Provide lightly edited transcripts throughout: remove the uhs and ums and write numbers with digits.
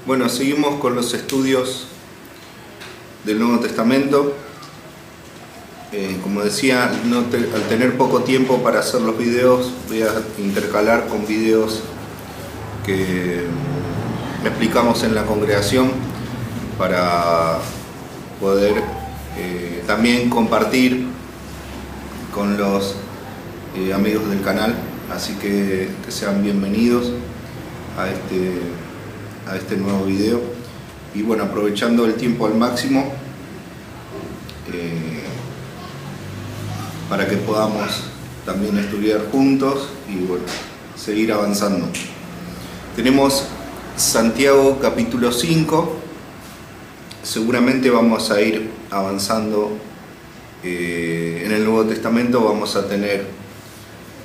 Bueno, seguimos con los estudios del Nuevo Testamento. Como decía, al tener poco tiempo para hacer los videos, voy a intercalar con videos que explicamos en la congregación para poder también compartir con los amigos del canal. Así que sean bienvenidos a este nuevo video. Y bueno, aprovechando el tiempo al máximo para que podamos también estudiar juntos y bueno, seguir avanzando. Tenemos Santiago capítulo 5. Seguramente vamos a ir avanzando en el Nuevo Testamento. Vamos a tener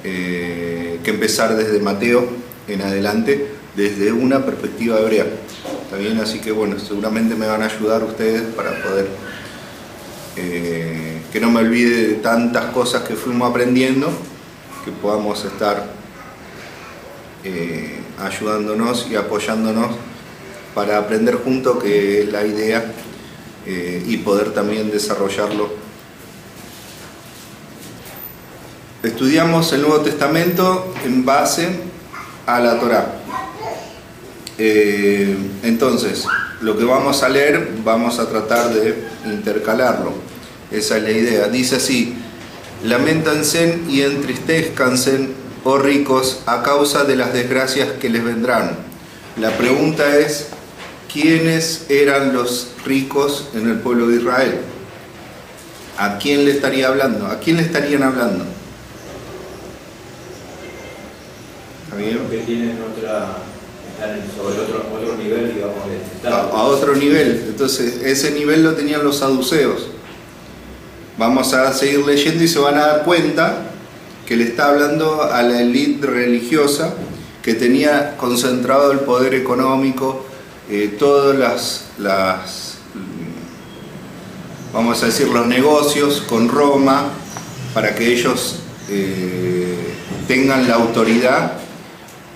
que empezar desde Mateo en adelante, desde una perspectiva hebrea. ¿Está bien? Así que bueno, seguramente me van a ayudar ustedes para poder que no me olvide de tantas cosas que fuimos aprendiendo, que podamos estar ayudándonos y apoyándonos para aprender juntos, que es la idea, y poder también desarrollarlo. Estudiamos el Nuevo Testamento en base a la Torá. Entonces, lo que vamos a leer, vamos a tratar de intercalarlo. Esa es la idea. Dice así: lamentanse y entristezcanse, oh ricos, a causa de las desgracias que les vendrán. La pregunta es: ¿quiénes eran los ricos en el pueblo de Israel? ¿A quién le estaría hablando? ¿A quién le estarían hablando? ¿Está bien? Que tienen están sobre otro nivel, digamos, de estado. A otro nivel. Entonces, ese nivel lo tenían los saduceos. Vamos a seguir leyendo y se van a dar cuenta que le está hablando a la élite religiosa que tenía concentrado el poder económico, todas vamos a decir, los negocios con Roma, para que ellos tengan la autoridad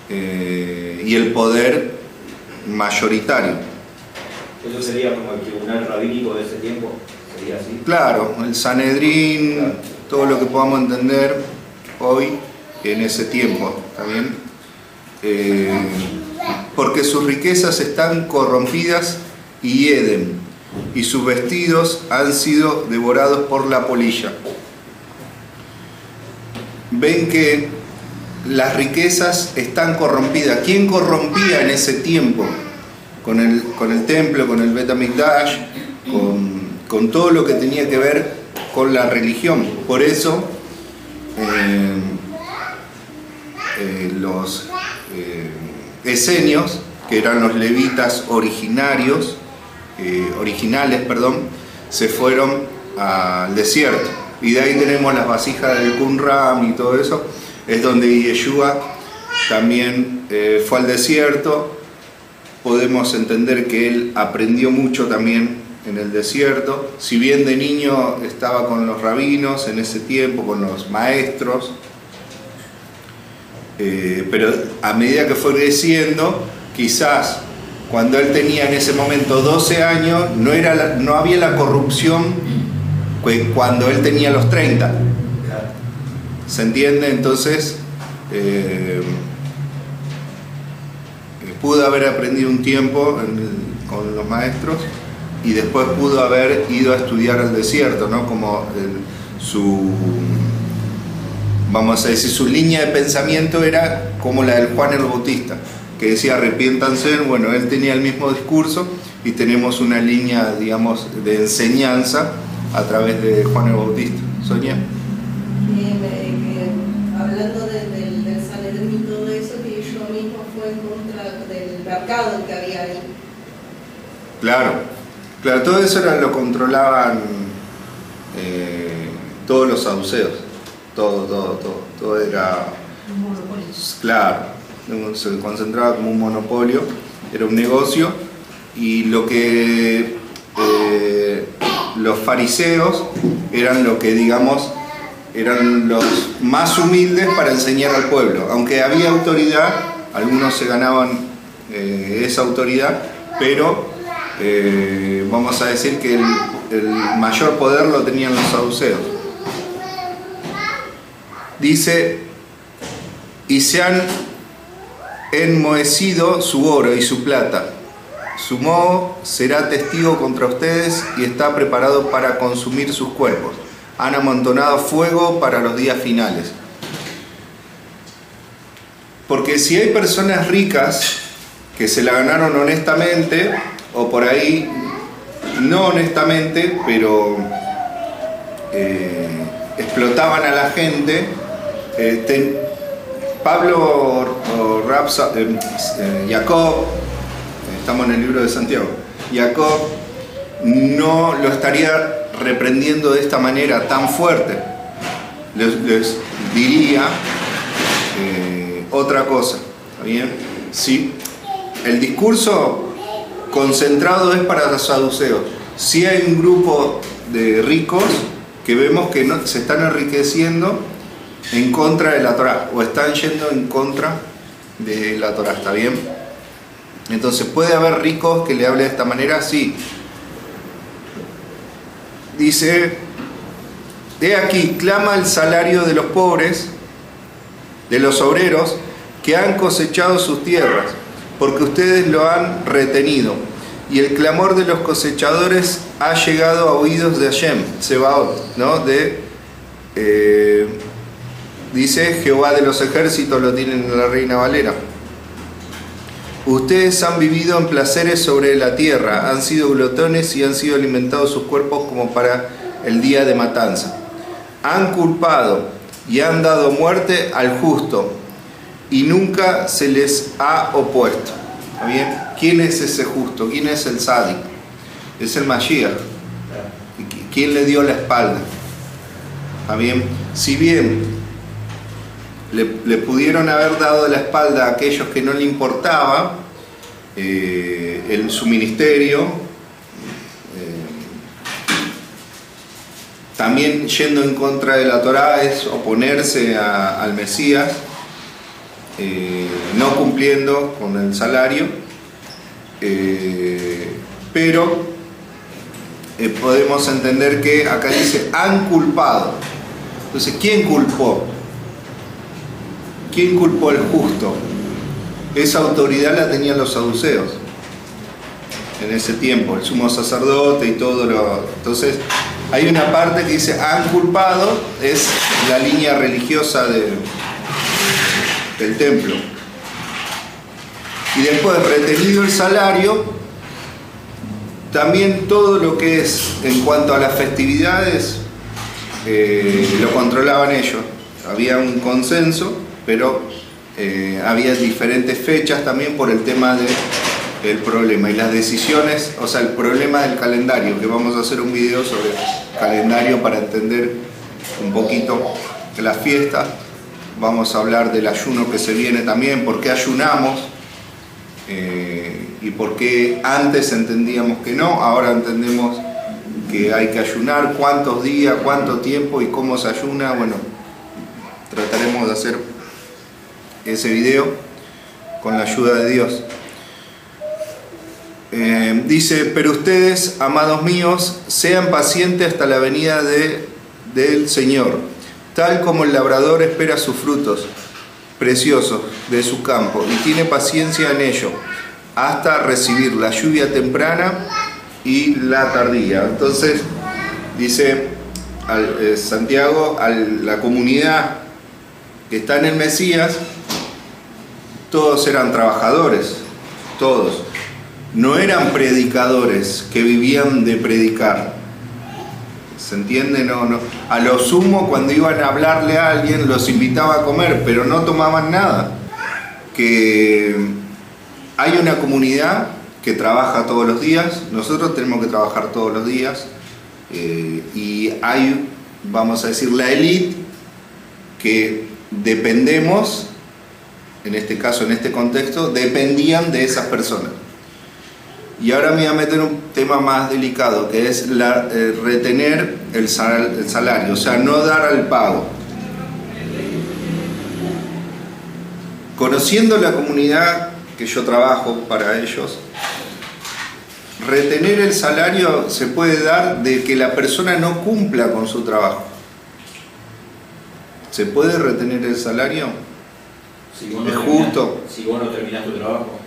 y el poder mayoritario. ¿Eso sería como el tribunal rabínico de ese tiempo? ¿Sería así? Claro, el Sanedrín, claro. Todo lo que podamos entender hoy en ese tiempo, ¿está bien? Porque sus riquezas están corrompidas y hieden, y sus vestidos han sido devorados por la polilla. Ven que las riquezas están corrompidas. ¿Quién corrompía en ese tiempo? Con el templo, con el Bet Hamikdash, con todo lo que tenía que ver con la religión. Por eso los esenios, que eran los levitas originales, se fueron al desierto. Y de ahí tenemos las vasijas del Qumran y todo eso. Es donde Yeshua también fue al desierto. Podemos entender que él aprendió mucho también en el desierto. Si bien de niño estaba con los rabinos en ese tiempo, con los maestros, pero a medida que fue creciendo, quizás cuando él tenía en ese momento 12 años, no había la corrupción que cuando él tenía los 30. ¿Se entiende? Entonces, pudo haber aprendido un tiempo con los maestros y después pudo haber ido a estudiar al desierto, ¿no? Como vamos a decir, su línea de pensamiento era como la del Juan el Bautista, que decía arrepiéntanse. Bueno, él tenía el mismo discurso y tenemos una línea, digamos, de enseñanza a través de Juan el Bautista. Sonia. Hablando del Sanedrín y todo eso, que yo mismo fue en contra del mercado que había ahí. Claro, todo eso lo controlaban todos los saduceos. Todo era un monopolio. Claro, se concentraba como un monopolio, era un negocio. Y lo que los fariseos eran lo que, digamos, eran los más humildes para enseñar al pueblo. Aunque había autoridad, algunos se ganaban esa autoridad, pero vamos a decir que el mayor poder lo tenían los saduceos. Dice, y se han enmohecido su oro y su plata. Su moho será testigo contra ustedes y está preparado para consumir sus cuerpos. Han amontonado fuego para los días finales. Porque si hay personas ricas que se la ganaron honestamente, o por ahí no honestamente, pero explotaban a la gente, Pablo o Jacob, estamos en el libro de Santiago, Jacob no lo estaría reprendiendo de esta manera tan fuerte. Les diría otra cosa, ¿está bien? Sí, el discurso concentrado es para los saduceos. Sí hay un grupo de ricos que vemos que se están enriqueciendo en contra de la Torá, o están yendo en contra de la Torá, ¿está bien? Entonces, ¿puede haber ricos que le hable de esta manera? Sí. Dice, he aquí, clama el salario de los pobres, de los obreros que han cosechado sus tierras, porque ustedes lo han retenido, y el clamor de los cosechadores ha llegado a oídos de Hashem, Sebaot, ¿no? Dice Jehová de los ejércitos, lo tienen en la Reina Valera. Ustedes han vivido en placeres sobre la tierra, han sido glotones y han sido alimentados sus cuerpos como para el día de matanza. Han culpado y han dado muerte al justo y nunca se les ha opuesto. ¿Está bien? ¿Quién es ese justo? ¿Quién es el Sadik? Es el Mashiach. ¿Quién le dio la espalda? ¿Está bien? Si bien le pudieron haber dado la espalda a aquellos que no le importaba su ministerio, también yendo en contra de la Torá es oponerse al Mesías, no cumpliendo con el salario, pero podemos entender que acá dice han culpado. Entonces, ¿quién culpó? ¿Quién culpó al justo? Esa autoridad la tenían los saduceos en ese tiempo, el sumo sacerdote y todo lo... Entonces, hay una parte que dice han culpado, es la línea religiosa del templo. Y después, retenido el salario, también todo lo que es en cuanto a las festividades lo controlaban ellos. Había un consenso, pero había diferentes fechas también por el tema del problema y las decisiones, o sea, el problema del calendario, que vamos a hacer un video sobre calendario para entender un poquito las fiestas. Vamos a hablar del ayuno que se viene también, por qué ayunamos y por qué antes entendíamos que no, ahora entendemos que hay que ayunar, cuántos días, cuánto tiempo y cómo se ayuna. Bueno, trataremos de hacer ese video con la ayuda de Dios. Dice, pero ustedes, amados míos, sean pacientes hasta la venida del Señor, tal como el labrador espera sus frutos preciosos de su campo y tiene paciencia en ello, hasta recibir la lluvia temprana y la tardía. Entonces, dice Santiago, a la comunidad que está en el Mesías, todos eran trabajadores, todos. No eran predicadores que vivían de predicar. ¿Se entiende? No. A lo sumo, cuando iban a hablarle a alguien, los invitaba a comer, pero no tomaban nada. Que hay una comunidad que trabaja todos los días, nosotros tenemos que trabajar todos los días, y hay, vamos a decir, la élite que dependemos, en este caso, en este contexto, dependían de esas personas. Y ahora me voy a meter un tema más delicado, que es retener el salario, o sea, no dar al pago. Conociendo la comunidad que yo trabajo para ellos, retener el salario se puede dar de que la persona no cumpla con su trabajo. ¿Se puede retener el salario? ¿Es justo? Si vos no terminás tu trabajo.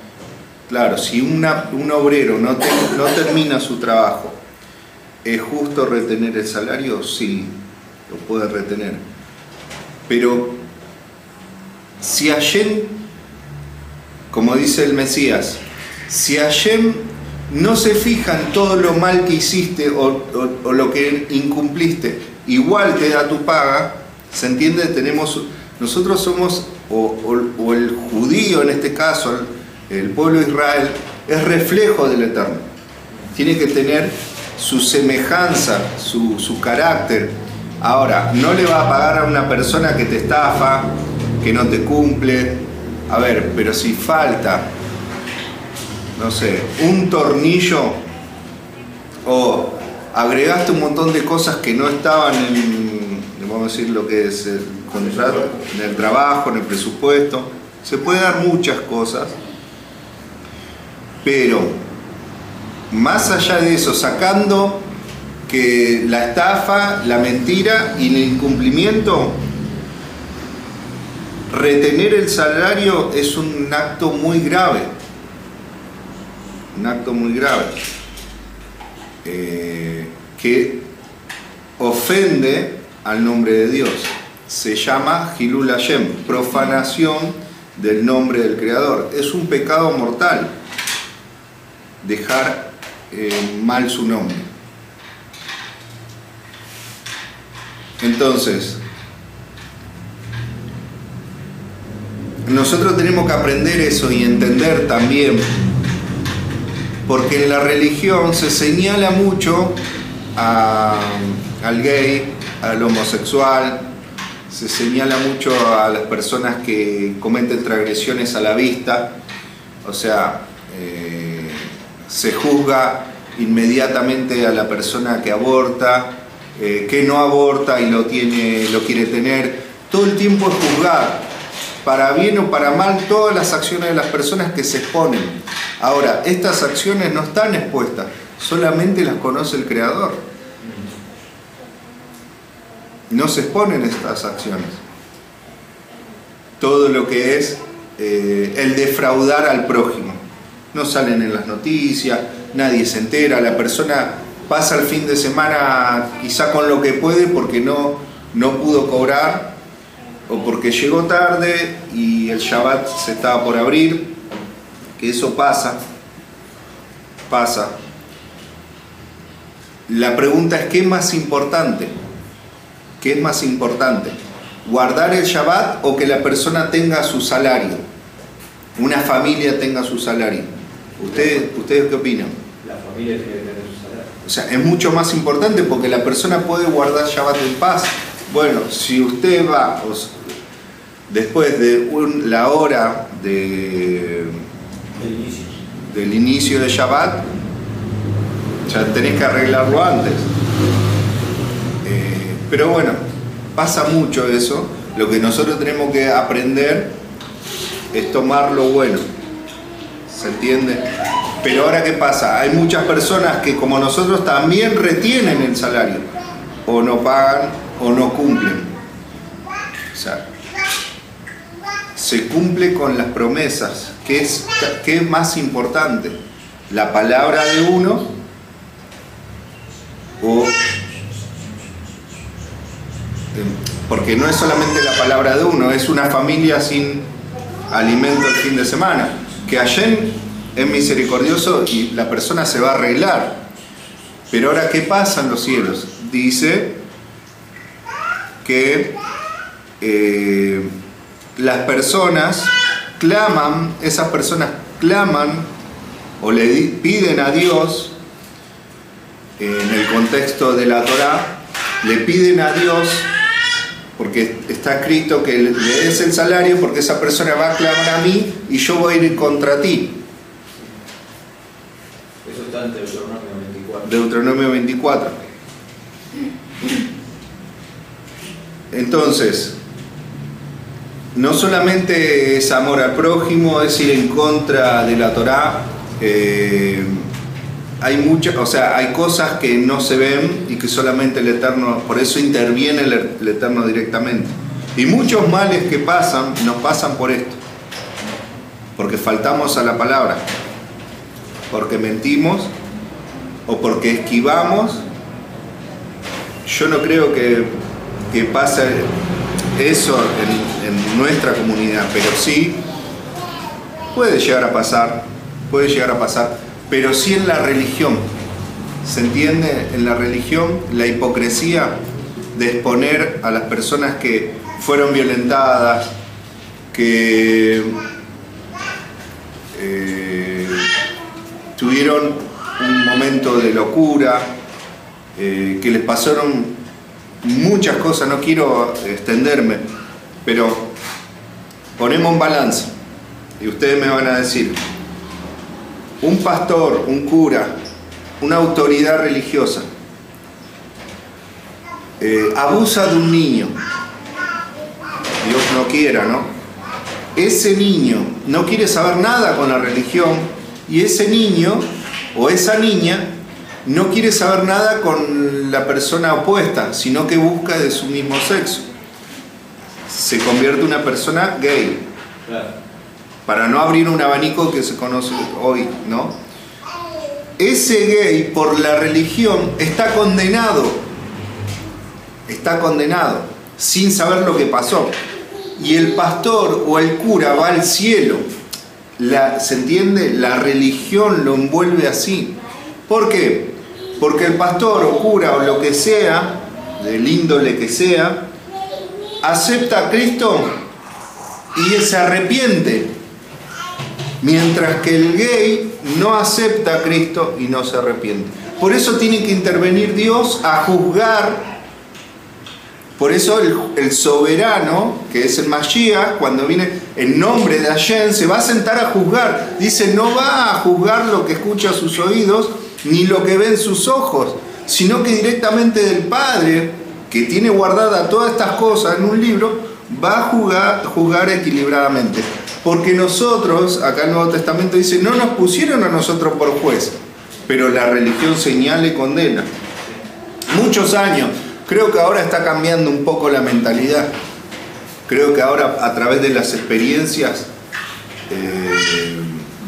Claro, si un obrero no termina su trabajo, ¿es justo retener el salario? Sí, lo puede retener. Pero si Hashem, como dice el Mesías, si Hashem no se fija en todo lo mal que hiciste o lo que incumpliste, igual te da tu paga, ¿se entiende? Nosotros somos, o el judío en este caso, el pueblo de Israel, es reflejo del Eterno. Tiene que tener su semejanza, su carácter. Ahora, no le va a pagar a una persona que te estafa, que no te cumple. A ver, pero si falta, no sé, un tornillo o agregaste un montón de cosas que no estaban vamos a decir lo que es el contrato, en el trabajo, en el presupuesto, se puede dar muchas cosas, pero más allá de eso, sacando que la estafa, la mentira y el incumplimiento, retener el salario es un acto muy grave, que ofende al nombre de Dios. Se llama Hilul Hashem, profanación del nombre del Creador. Es un pecado mortal dejar mal su nombre. Entonces, nosotros tenemos que aprender eso y entender también, porque en la religión se señala mucho al gay, al homosexual, se señala mucho a las personas que cometen transgresiones a la vista, o sea, se juzga inmediatamente a la persona que aborta, que no aborta y lo quiere tener. Todo el tiempo es juzgar, para bien o para mal, todas las acciones de las personas que se exponen. Ahora, estas acciones no están expuestas, solamente las conoce el Creador. No se exponen estas acciones. Todo lo que es el defraudar al prójimo. No salen en las noticias, nadie se entera, la persona pasa el fin de semana quizá con lo que puede porque no pudo cobrar o porque llegó tarde y el Shabbat se estaba por abrir, que eso pasa. La pregunta es, ¿qué es más importante? ¿Qué es más importante? ¿Guardar el Shabbat o que la persona tenga su salario? Una familia tenga su salario. ¿Ustedes qué opinan? La familia tiene que tener su salario. O sea, es mucho más importante porque la persona puede guardar Shabbat en paz. Bueno, si usted va después de la hora del inicio de Shabbat, ya tenés que arreglarlo antes. Pero bueno, pasa mucho eso. Lo que nosotros tenemos que aprender es tomar lo bueno. ¿Se entiende? Pero ahora, ¿qué pasa? Hay muchas personas que, como nosotros, también retienen el salario. O no pagan o no cumplen. O sea, se cumple con las promesas. ¿Qué es más importante? ¿La palabra de uno o...? Porque no es solamente la palabra de uno, es una familia sin alimento el fin de semana. Que Hashem es misericordioso y la persona se va a arreglar. Pero ahora, ¿qué pasa en los cielos? Dice que las personas claman, esas personas claman o le piden a Dios, en el contexto de la Torá, le piden a Dios, porque está escrito que le des el salario porque esa persona va a clamar a mí y yo voy a ir contra ti. Eso está en Deuteronomio 24. Deuteronomio 24. Entonces, no solamente es amor al prójimo, es ir en contra de la Torá. hay cosas que no se ven y que solamente el Eterno, por eso interviene el Eterno directamente. Y muchos males que pasan, nos pasan por esto. Porque faltamos a la palabra, porque mentimos o porque esquivamos. Yo no creo que pase eso en nuestra comunidad, pero sí puede llegar a pasar, pero sí en la religión. ¿Se entiende? En la religión, la hipocresía de exponer a las personas que fueron violentadas, que tuvieron un momento de locura, que les pasaron muchas cosas, no quiero extenderme, pero ponemos un balance y ustedes me van a decir, un pastor, un cura, una autoridad religiosa abusa de un niño, Dios no quiera, ¿no? Ese niño no quiere saber nada con la religión y ese niño o esa niña no quiere saber nada con la persona opuesta, sino que busca de su mismo sexo. Se convierte en una persona gay. Claro. Para no abrir un abanico que se conoce hoy, ¿no? Ese gay, por la religión, está condenado, sin saber lo que pasó. Y el pastor o el cura va al cielo. ¿Se entiende? La religión lo envuelve así. ¿Por qué? Porque el pastor o cura o lo que sea, del índole que sea, acepta a Cristo y se arrepiente. Mientras que el gay no acepta a Cristo y no se arrepiente. Por eso tiene que intervenir Dios a juzgar. Por eso el soberano, que es el Mashiach, cuando viene en nombre de Hashem, se va a sentar a juzgar. Dice, no va a juzgar lo que escucha sus oídos, ni lo que ven sus ojos, sino que directamente del Padre, que tiene guardada todas estas cosas en un libro, va a juzgar equilibradamente. Porque nosotros, acá el Nuevo Testamento dice, no nos pusieron a nosotros por juez, pero la religión señala y condena. Muchos años. Creo que ahora está cambiando un poco la mentalidad. Creo que ahora, a través de las experiencias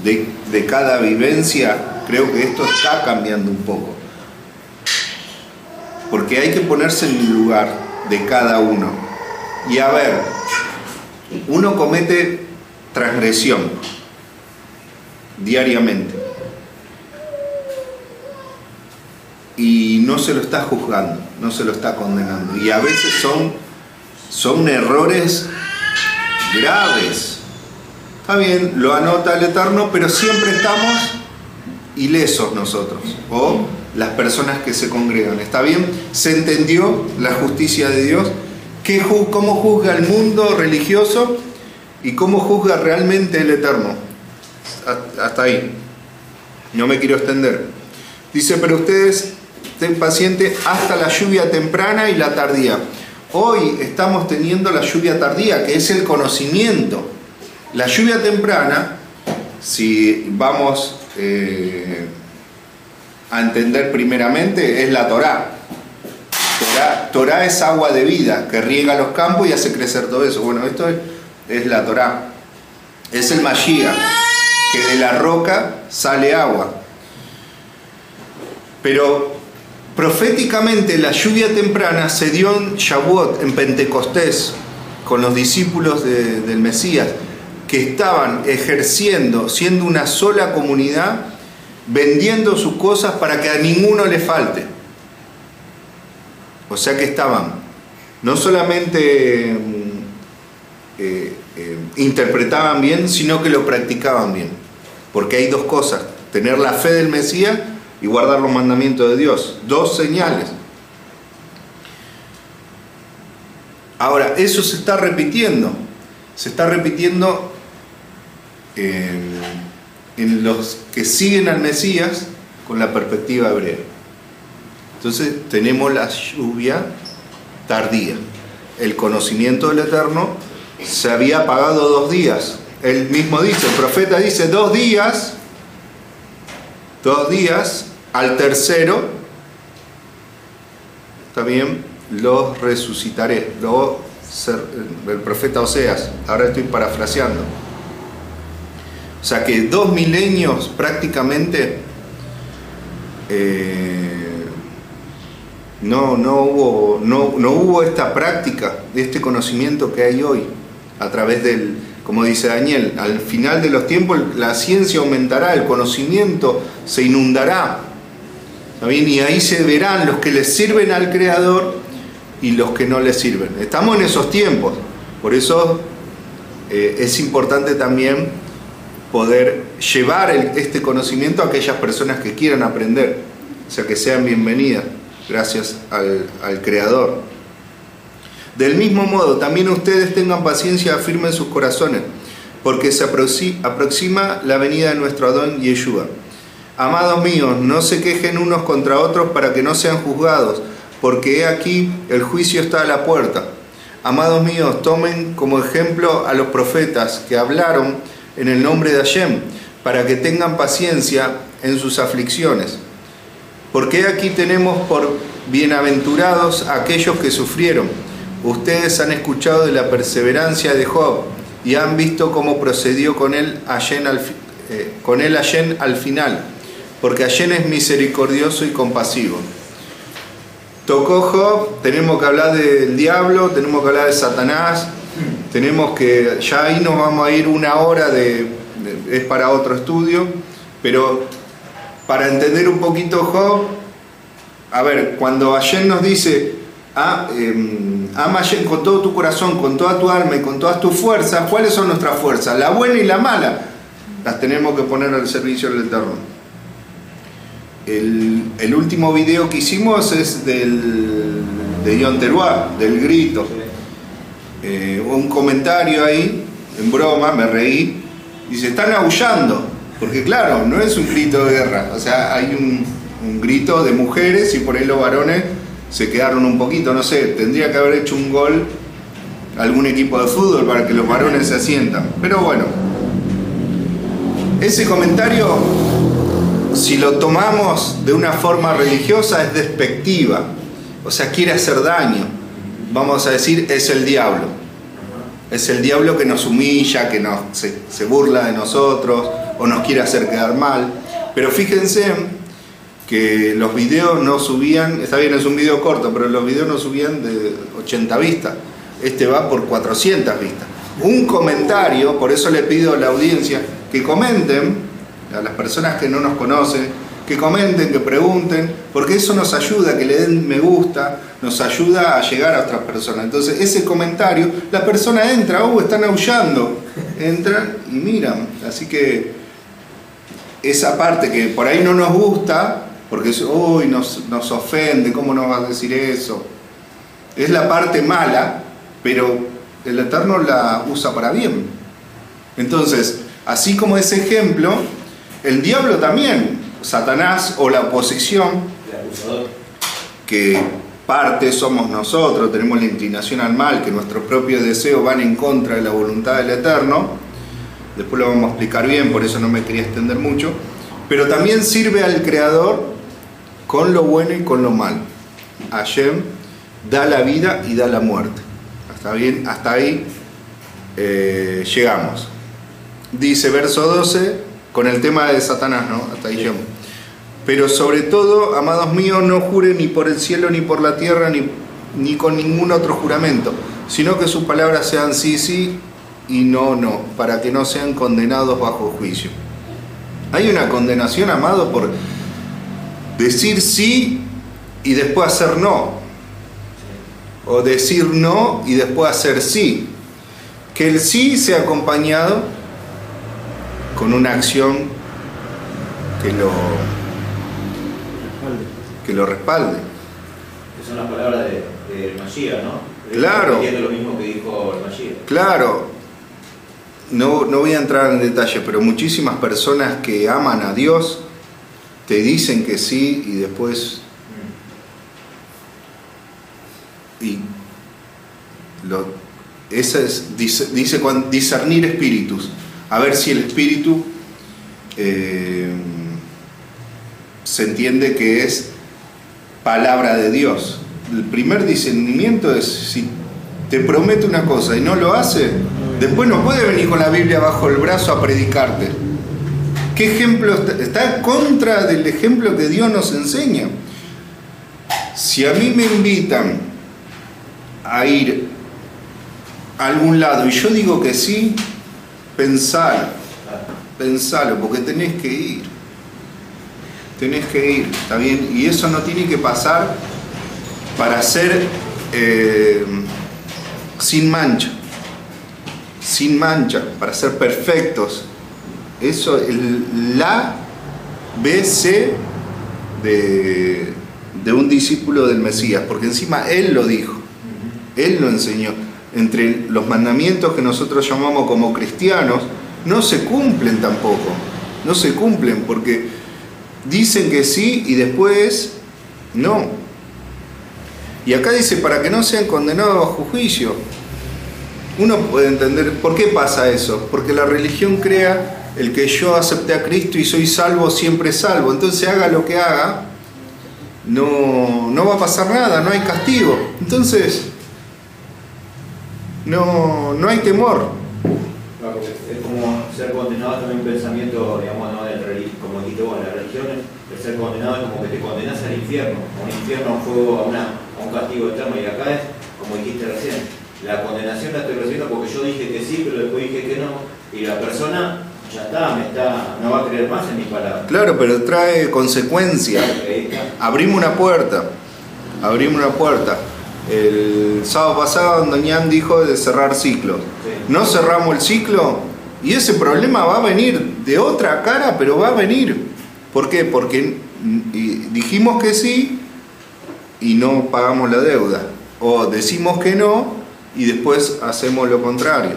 de cada vivencia, creo que esto está cambiando un poco. Porque hay que ponerse en el lugar de cada uno. Y a ver, uno comete transgresión diariamente. Y no se lo está juzgando, no se lo está condenando. Y a veces son errores graves. Está bien, lo anota el Eterno, pero siempre estamos ilesos nosotros, o las personas que se congregan. ¿Está bien? ¿Se entendió la justicia de Dios? ¿Cómo juzga el mundo religioso y cómo juzga realmente el Eterno? Hasta ahí. No me quiero extender. Dice, pero ustedes estén pacientes hasta la lluvia temprana y la tardía. Hoy estamos teniendo la lluvia tardía, que es el conocimiento. La lluvia temprana, si vamos a entender primeramente, es la Torá. Torá es agua de vida, que riega los campos y hace crecer todo eso. Bueno, esto es la Torá. Es el Mashiach, que de la roca sale agua. Pero proféticamente la lluvia temprana se dio en Shavuot, en Pentecostés, con los discípulos del Mesías, que estaban ejerciendo, siendo una sola comunidad, vendiendo sus cosas para que a ninguno le falte. O sea que estaban, no solamente interpretaban bien, sino que lo practicaban bien. Porque hay dos cosas, tener la fe del Mesías y guardar los mandamientos de Dios. Dos señales. Ahora, eso se está repitiendo. Se está repitiendo en los que siguen al Mesías con la perspectiva hebrea. Entonces tenemos la lluvia tardía. El conocimiento del Eterno se había apagado 2 días. Él mismo dice, el profeta dice, 2 días al tercero, también los resucitaré. El profeta Oseas, ahora estoy parafraseando. O sea que 2 milenios prácticamente no hubo esta práctica, este conocimiento que hay hoy, a través del, como dice Daniel, al final de los tiempos la ciencia aumentará, el conocimiento se inundará, ¿está bien? Y ahí se verán los que les sirven al Creador y los que no les sirven. Estamos en esos tiempos, por eso es importante también poder llevar este conocimiento a aquellas personas que quieran aprender, o sea, que sean bienvenidas, gracias al Creador. Del mismo modo, también ustedes tengan paciencia, afirmen sus corazones, porque se aproxima la venida de nuestro Adón Yeshua. Amados míos, no se quejen unos contra otros para que no sean juzgados, porque he aquí el juicio está a la puerta. Amados míos, tomen como ejemplo a los profetas que hablaron en el nombre de Hashem, para que tengan paciencia en sus aflicciones. Porque aquí tenemos por bienaventurados aquellos que sufrieron. Ustedes han escuchado de la perseverancia de Job y han visto cómo procedió con él Hashem al final, porque Hashem es misericordioso y compasivo. Tocó Job, tenemos que hablar del diablo, tenemos que hablar de Satanás, tenemos que, ya ahí nos vamos a ir 1 hora, es para otro estudio, pero para entender un poquito Job, a ver, cuando Hashem nos dice, ama a Hashem con todo tu corazón, con toda tu alma y con todas tus fuerzas, ¿cuáles son nuestras fuerzas? La buena y la mala, las tenemos que poner al servicio del Eterno. El último video que hicimos es de Yom Teruah, del grito. Un comentario ahí, en broma, me reí, dice, están aullando, porque claro, no es un grito de guerra, o sea, hay un grito de mujeres y por ahí los varones se quedaron un poquito, no sé, tendría que haber hecho un gol algún equipo de fútbol para que los varones se asientan, pero bueno, ese comentario, si lo tomamos de una forma religiosa, es despectiva, o sea, quiere hacer daño. Vamos a decir, es el diablo. Es el diablo que nos humilla, que se burla de nosotros o nos quiere hacer quedar mal. Pero fíjense que los videos no subían, está bien, es un video corto, pero los videos no subían de 80 vistas. Este va por 400 vistas. Un comentario, por eso le pido a la audiencia que comenten, a las personas que no nos conocen, que comenten, que pregunten, porque eso nos ayuda, que le den me gusta, nos ayuda a llegar a otras personas. Entonces ese comentario, la persona entra, están aullando, entran y miran. Así que esa parte que por ahí no nos gusta, porque nos ofende, ¿cómo nos va a decir eso? Es la parte mala, pero el Eterno la usa para bien. Entonces, así como ese ejemplo, el diablo también, Satanás o la oposición, que parte somos nosotros, tenemos la inclinación al mal, que nuestros propios deseos van en contra de la voluntad del Eterno, después lo vamos a explicar bien, por eso no me quería extender mucho, pero también sirve al Creador con lo bueno y con lo malo. Hashem da la vida y da la muerte. ¿Está bien? Hasta ahí llegamos. Dice verso 12, con el tema de Satanás, ¿no? Hasta ahí llegamos. Pero sobre todo, amados míos, no juren ni por el cielo, ni por la tierra, ni con ningún otro juramento, sino que sus palabras sean sí, sí, y no, no, para que no sean condenados bajo juicio. Hay una condenación, amado, por decir sí y después hacer no, o decir no y después hacer sí. Que el sí sea acompañado con una acción que lo respalde. Que son las palabras de Mashiach, ¿no? Claro. Entiendo lo mismo que dijo el Mashiach. Claro. No voy a entrar en detalle, pero muchísimas personas que aman a Dios te dicen que sí y después esa es, dice discernir espíritus, a ver si el espíritu se entiende que es palabra de Dios. El primer discernimiento es, si te promete una cosa y no lo hace, después no puede venir con la Biblia bajo el brazo a predicarte. ¿Qué ejemplo está en contra del ejemplo que Dios nos enseña? Si a mí me invitan a ir a algún lado y yo digo que sí, pensalo, porque tenés que ir. Tenés que ir, ¿está bien? Y eso no tiene que pasar para ser sin mancha, para ser perfectos. Eso es la BC de un discípulo del Mesías, porque encima Él lo dijo, Él lo enseñó. Entre los mandamientos que nosotros llamamos como cristianos, no se cumplen tampoco, no se cumplen, porque dicen que sí y después no. Y acá dice, para que no sean condenados bajo juicio. Uno puede entender por qué pasa eso, porque la religión crea el que yo acepté a Cristo y soy salvo, siempre salvo. Entonces haga lo que haga, no va a pasar nada, no hay castigo. Entonces no hay temor. Claro, es como ser condenado también un pensamiento, digamos, ¿no? Como dijiste vos, en la religión, el ser condenado es como que te condenas al infierno, a un infierno, a un fuego, a un castigo eterno. Y acá es, como dijiste recién, la condenación la estoy recibiendo porque yo dije que sí, pero después dije que no, y la persona ya no va a creer más en mis palabras. Claro, pero trae consecuencias. Abrimos una puerta. El sábado pasado Doñán dijo de cerrar ciclos. Sí. No cerramos el ciclo y ese problema va a venir de otra cara, pero va a venir. ¿Por qué? Porque dijimos que sí y no pagamos la deuda. O decimos que no y después hacemos lo contrario.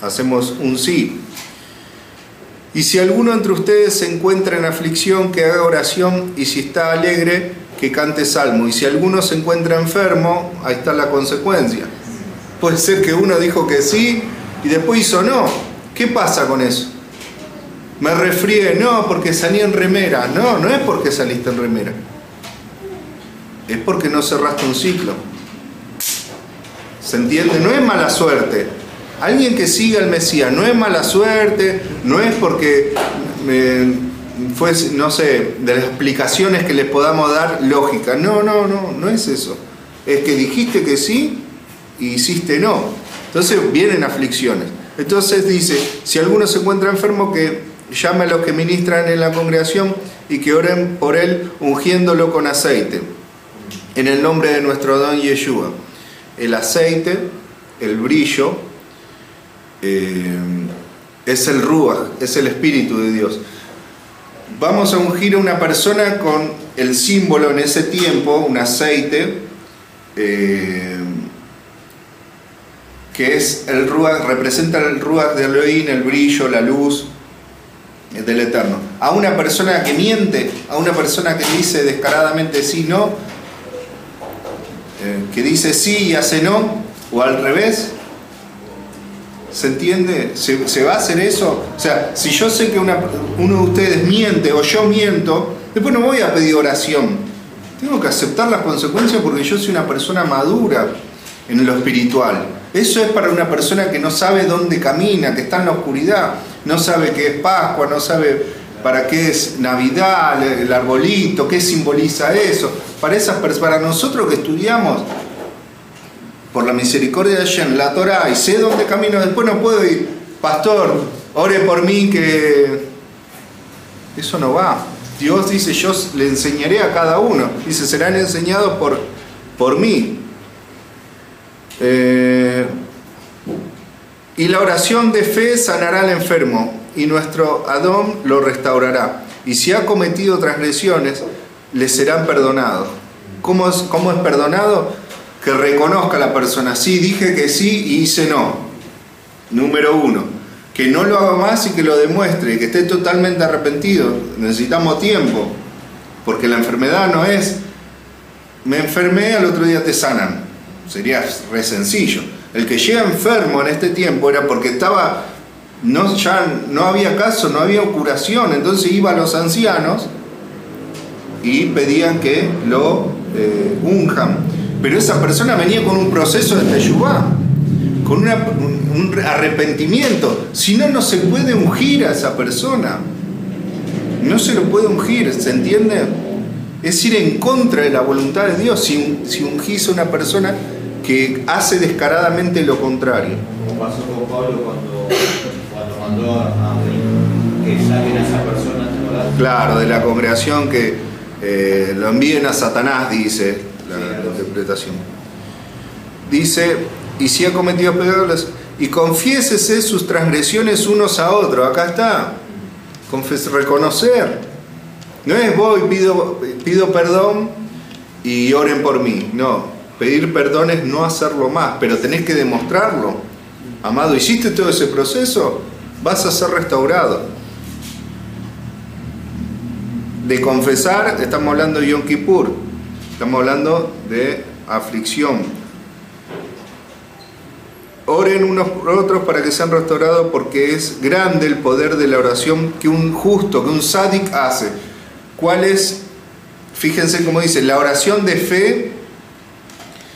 Hacemos un sí. Y si alguno entre ustedes se encuentra en aflicción, que haga oración, y si está alegre, que cante salmo. Y si alguno se encuentra enfermo, ahí está la consecuencia. Puede ser que uno dijo que sí y después hizo no. ¿Qué pasa con eso? Me resfrié, no, porque salí en remera. No es porque saliste en remera. Es porque no cerraste un ciclo. ¿Se entiende? No es mala suerte. Alguien que siga al Mesías no es mala suerte, no es porque fue, no sé, de las explicaciones que les podamos dar lógica. No es eso. Es que dijiste que sí y hiciste no. Entonces vienen aflicciones. Entonces dice, si alguno se encuentra enfermo, que llame a los que ministran en la congregación y que oren por él ungiéndolo con aceite. En el nombre de nuestro don Yeshua. El aceite, el brillo, es el Ruach, es el Espíritu de Dios. Vamos a ungir a una persona con el símbolo en ese tiempo, un aceite, que es el Ruach, representa el Ruach de Elohim, el brillo, la luz del Eterno. A una persona que miente, a una persona que dice descaradamente sí, no, que dice sí y hace no, o al revés. ¿Se entiende? ¿Se va a hacer eso? O sea, si yo sé que uno de ustedes miente o yo miento, después no voy a pedir oración. Tengo que aceptar las consecuencias porque yo soy una persona madura en lo espiritual. Eso es para una persona que no sabe dónde camina, que está en la oscuridad, no sabe qué es Pascua, no sabe para qué es Navidad, el arbolito, qué simboliza eso. Para nosotros que estudiamos por la misericordia de Hashem, la Torah, y sé dónde camino, después no puedo ir, pastor, ore por mí, que eso no va. Dios dice, yo le enseñaré a cada uno. Dice, serán enseñados por mí. Y la oración de fe sanará al enfermo, y nuestro Adón lo restaurará. Y si ha cometido transgresiones, le serán perdonados. ¿Cómo es perdonado? Que reconozca a la persona, sí, dije que sí y hice no. Número 1, que no lo haga más y que lo demuestre, que esté totalmente arrepentido. Necesitamos tiempo, porque la enfermedad no es, me enfermé, al otro día te sanan. Sería re sencillo. El que llega enfermo en este tiempo era porque ya no había caso, no había curación, entonces iba a los ancianos y pedían que lo unjan. Pero esa persona venía con un proceso de teshuvá, con un arrepentimiento. Si no, no se puede ungir a esa persona. No se lo puede ungir, ¿se entiende? Es ir en contra de la voluntad de Dios si ungís a una persona que hace descaradamente lo contrario. Como pasó con Pablo cuando mandó a que saquen a esa persona, ¿verdad? Claro, de la congregación, que lo envíen a Satanás, dice la interpretación. Dice, y si ha cometido pecados, y confiésese sus transgresiones unos a otros. Acá está, reconocer. No es voy, pido perdón y oren por mí. No, pedir perdón es no hacerlo más, pero tenés que demostrarlo. Amado, hiciste todo ese proceso, vas a ser restaurado. De confesar, estamos hablando de Yom Kippur, estamos hablando de aflicción. Oren unos por otros para que sean restaurados, porque es grande el poder de la oración que un justo, que un sádic hace. ¿Cuál es? Fíjense cómo dice, la oración de fe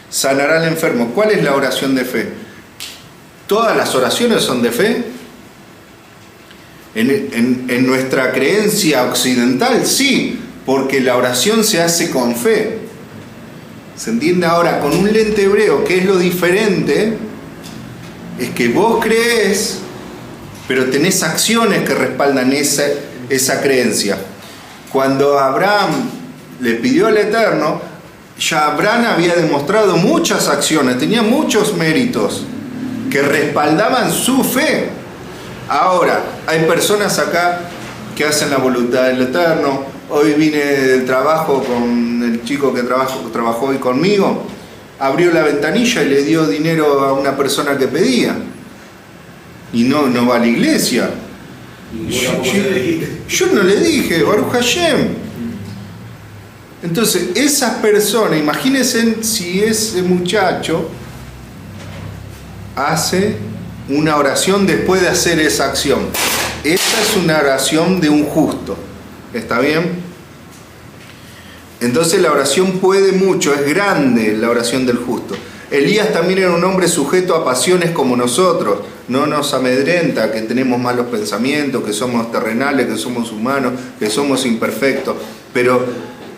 sanará al enfermo. ¿Cuál es la oración de fe? ¿Todas las oraciones son de fe? En nuestra creencia occidental, sí, porque la oración se hace con fe. ¿Se entiende? Ahora, con un lente hebreo, ¿qué es lo diferente? Es que vos crees, pero tenés acciones que respaldan esa creencia. Cuando Abraham le pidió al Eterno, ya Abraham había demostrado muchas acciones, tenía muchos méritos que respaldaban su fe. Ahora, hay personas acá que hacen la voluntad del Eterno. Hoy vine del trabajo con el chico que trabajó hoy conmigo. Abrió la ventanilla y le dio dinero a una persona que pedía. Y no va a la iglesia. Yo no le dije, Baruch Hashem. Entonces, esas personas, imagínense si ese muchacho hace una oración después de hacer esa acción. Esa es una oración de un justo. ¿Está bien? Entonces la oración puede mucho, es grande la oración del justo. Elías también era un hombre sujeto a pasiones como nosotros. No nos amedrenta que tenemos malos pensamientos, que somos terrenales, que somos humanos, que somos imperfectos. Pero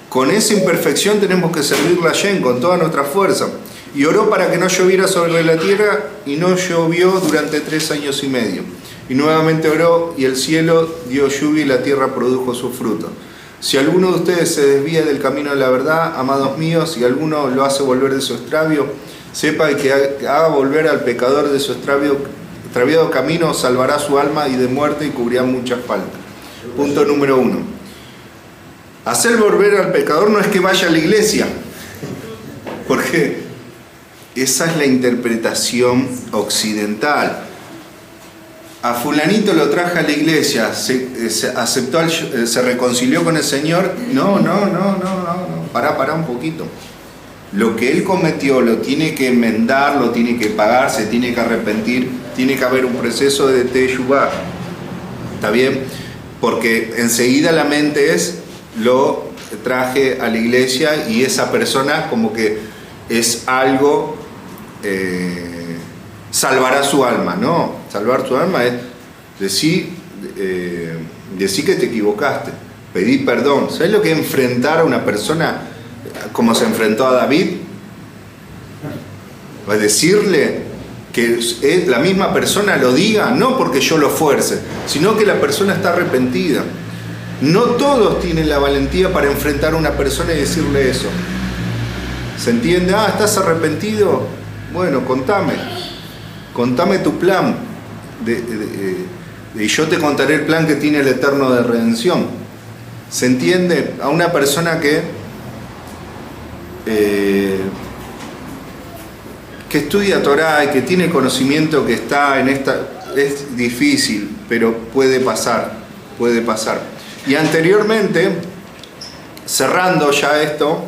con esa imperfección tenemos que servirle a Hashem con toda nuestra fuerza. Y oró para que no lloviera sobre la tierra, y no llovió durante 3 años y medio. Y nuevamente oró, y el cielo dio lluvia y la tierra produjo su fruto. Si alguno de ustedes se desvía del camino de la verdad, amados míos, y alguno lo hace volver de su extravio, sepa que haga volver al pecador de su extraviado camino, salvará su alma y de muerte y cubrirá muchas faltas. Punto número 1. Hacer volver al pecador no es que vaya a la iglesia, porque esa es la interpretación occidental. A fulanito lo traje a la iglesia, aceptó, se reconcilió con el Señor. No, pará un poquito. Lo que él cometió lo tiene que enmendar, lo tiene que pagar, se tiene que arrepentir, tiene que haber un proceso de teshuvá. ¿Está bien? Porque enseguida la mente es, lo traje a la iglesia y esa persona como que es algo, salvará su alma. No, salvar su alma es decir que te equivocaste, pedir perdón. ¿Sabes lo que es enfrentar a una persona como se enfrentó a David? Pues decirle que la misma persona lo diga, no porque yo lo fuerce, sino que la persona está arrepentida. No todos tienen la valentía para enfrentar a una persona y decirle eso. ¿Se entiende? ¿Estás arrepentido? Bueno, contame tu plan y yo te contaré el plan que tiene el Eterno de redención. ¿Se entiende? A una persona que estudia Torah y que tiene conocimiento, que está en esta, es difícil, pero puede pasar. Y anteriormente, cerrando ya esto,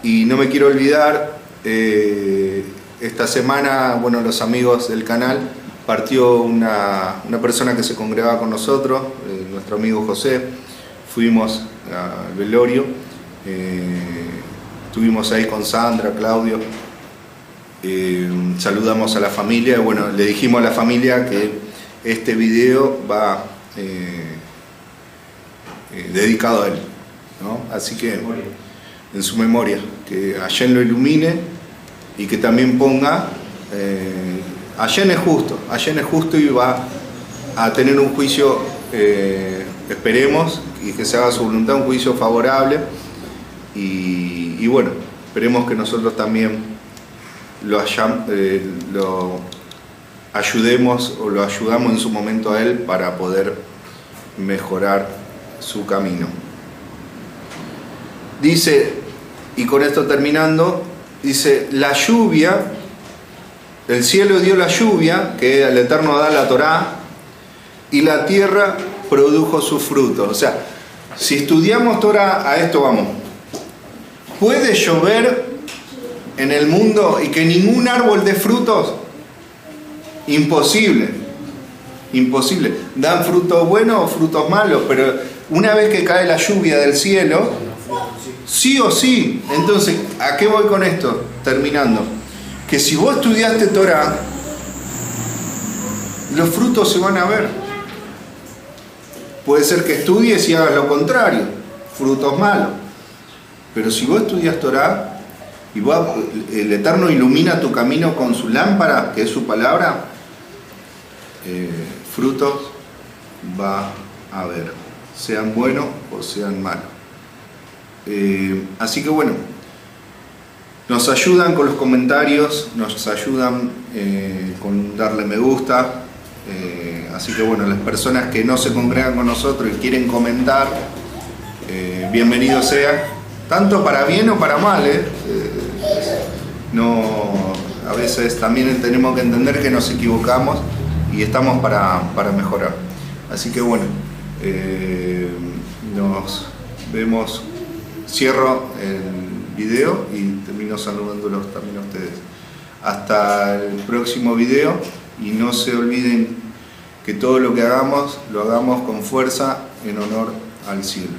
y no me quiero olvidar, esta semana, los amigos del canal, partió una persona que se congregaba con nosotros, nuestro amigo José. Fuimos al velorio Estuvimos ahí con Sandra, Claudio, saludamos a la familia, y bueno, le dijimos a la familia que este video va dedicado a él, ¿no? Así que en su memoria, que Allen lo ilumine y que también ponga, Allen es justo y va a tener un juicio, esperemos, y que se haga su voluntad, un juicio favorable, y bueno, esperemos que nosotros también lo ayudemos o lo ayudamos en su momento a él para poder mejorar su camino. Dice, y con esto terminando, dice, la lluvia, el cielo dio la lluvia, que el Eterno da la Torá, y la tierra produjo sus frutos. O sea, si estudiamos Torá, a esto vamos. ¿Puede llover en el mundo y que ningún árbol dé frutos? Imposible. Imposible. Dan frutos buenos o frutos malos, pero una vez que cae la lluvia del cielo, sí o sí. Entonces, ¿a qué voy con esto? Terminando. Que si vos estudiaste Torá, los frutos se van a ver. Puede ser que estudies y hagas lo contrario, frutos malos. Pero si vos estudias Torá y el Eterno ilumina tu camino con su lámpara, que es su palabra, frutos va a haber, sean buenos o sean malos. Así que bueno, nos ayudan con los comentarios, nos ayudan con darle me gusta. Así que bueno, las personas que no se congregan con nosotros y quieren comentar, bienvenido sea, tanto para bien o para mal. No, a veces también tenemos que entender que nos equivocamos y estamos para mejorar. Así que bueno, nos vemos, cierro el video y termino saludándolos también a ustedes. Hasta el próximo video, y no se olviden que todo lo que hagamos, lo hagamos con fuerza en honor al cielo.